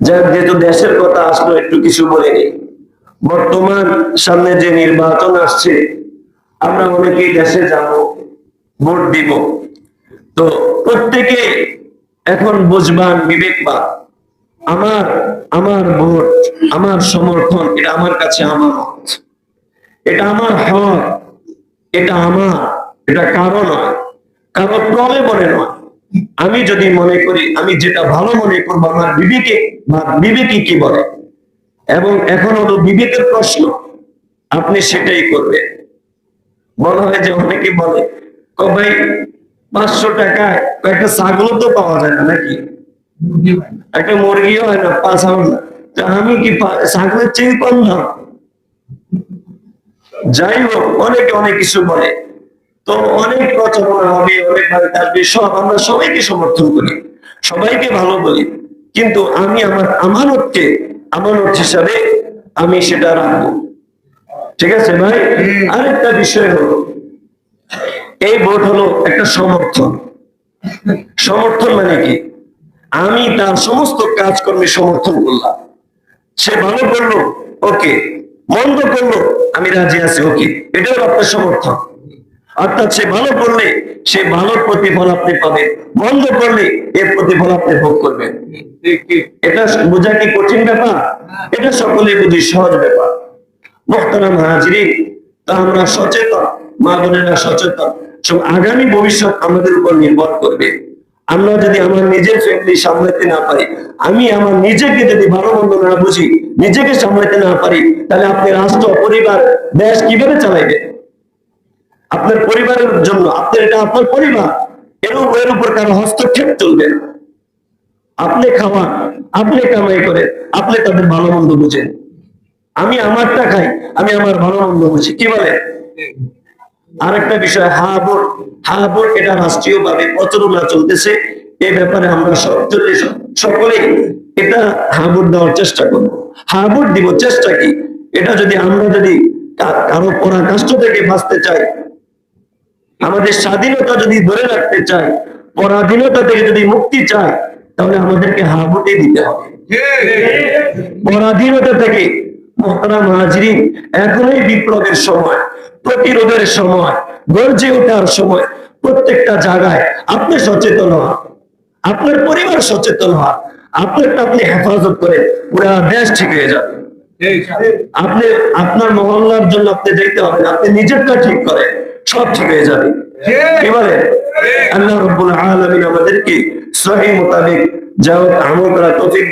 যাক, যেহেতু দেশের কথা আসলো একটু কিছু বলে নিই। বর্তমান সামনে যে নির্বাচন আসছে, আমরা অনেকেই দেশে যাব, ভোট দিব। তো প্রত্যেকে এখন বুঝবান, বিবেকবান। আমার আমার ভোট, আমার সমর্থন, এটা আমার কাছে আমানত, এটা আমার হক, এটা আমার, এটা কারো নয়, কারো প্রলোভনে নয়। আমি যদি মনে করি আমি যেটা ভালো মনে করবো, আমার বিবেকে বা বিবেকই কি বলে, এবং এখন হলো বিবেকের প্রশ্ন, আপনি সেটাই করবেন। মনে হয় যে অনেকে বলে, ভাই 500 টাকায় একটা ছাগল তো পাওয়া যায় না নাকি, একটা মুরগিও হয় না, 5,000 না। তো আমি কি ছাগলের চেয়ে কম দাম? যাই হোক, অনেকে অনেক কিছু বলে। তো অনেক প্রচারণা হবে, অনেক ভাবে আসবে, সব আমরা সবাইকে সমর্থন করি, সবাইকে ভালো বলি, কিন্তু আমি আমার আমানতকে আমানত হিসাবে আমি সেটা রাখবো। ঠিক আছে ভাই? আরেকটা বিষয় হলো, এই ভোট হলো একটা সমর্থন। সমর্থন মানে কি? আমি তার সমস্ত কাজকর্মে সমর্থন করলাম। সে ভালো করলো, ওকে। মন্দ করলো, আমি রাজি আছি, ওকে। এটাও আপনার সমর্থন। অর্থাৎ সে ভালো করলে সে ভালোর প্রতিফল আপনি পাবেন, মন্দ করলে এর প্রতিফল আপনি ভোগ করবেন। এটা বোঝা কি কঠিন ব্যাপার? এটা সকলে বুঝি সহজ ব্যাপার। মুহতারাম হাজিরিন, তা আমরা সচেতন, মা বোনেরা সচেতন। সব আগামী ভবিষ্যৎ আমাদের উপর নির্ভর করবে। আমরা যদি আমার নিজের ফ্যামিলি সামলাতে না পারি, আমি আমার নিজেকে যদি ভালো মন্দ না বুঝি, নিজেকে সামলাতে না পারি, তাহলে আপনি রাষ্ট্র, পরিবার, দেশ কিভাবে চালাইবে? আপনার পরিবারের জন্য, আপনার এটা আপনার পরিবার, এর উপর কারো হস্তক্ষেপ চলবে না। আপনি খাওয়ান, আপনি কামাই করেন, আপনি তাদের ভালো মন্দ বুঝেন। আমি আমারটা খাই, আমি আমার ভালো মন্দ বুঝি, কি বলে? আরেকটা বিষয়, হা ভোট এটা রাষ্ট্রীয় ভাবে প্রচারণা চলতেছে। এই ব্যাপারে আমরা সকলেই এটা হা ভোট দেওয়ার চেষ্টা করবো। হা ভোট দিব, চেষ্টা কি? এটা যদি আমরা যদি কারো পরাকাষ্ঠ থেকে বাঁচতে চাই, আমাদের স্বাধীনতা যদি ধরে রাখতে চাই, পরাধীনতা থেকে যদি মুক্তি চাই, তাহলে আমাদেরকে হা ভোটই দিতে হবে। পরাধীনতা থেকে, মুহতারাম হাজিরিন, এখনই বিপ্লবের সময়, প্রতিরোধের সময়, গর্জে ওঠার সময়। প্রত্যেকটা জায়গায় আপনি সচেতন হন, আপনার পরিবার সচেতন হন, আপনারটা আপনি হেফাজত করে পুরা দেশ ঠিক হয়ে যাবে। আপনি আপনার মহল্লার জন্য আপনি দেখতে হবে, আপনি নিজেরটা ঠিক করে সব ঠিক হয়ে যাবে। এবারে আল্লাহ রাব্বুল আলামিন আমাদেরকে সহিহ মোতাবেক যা আমল করা তৌফিক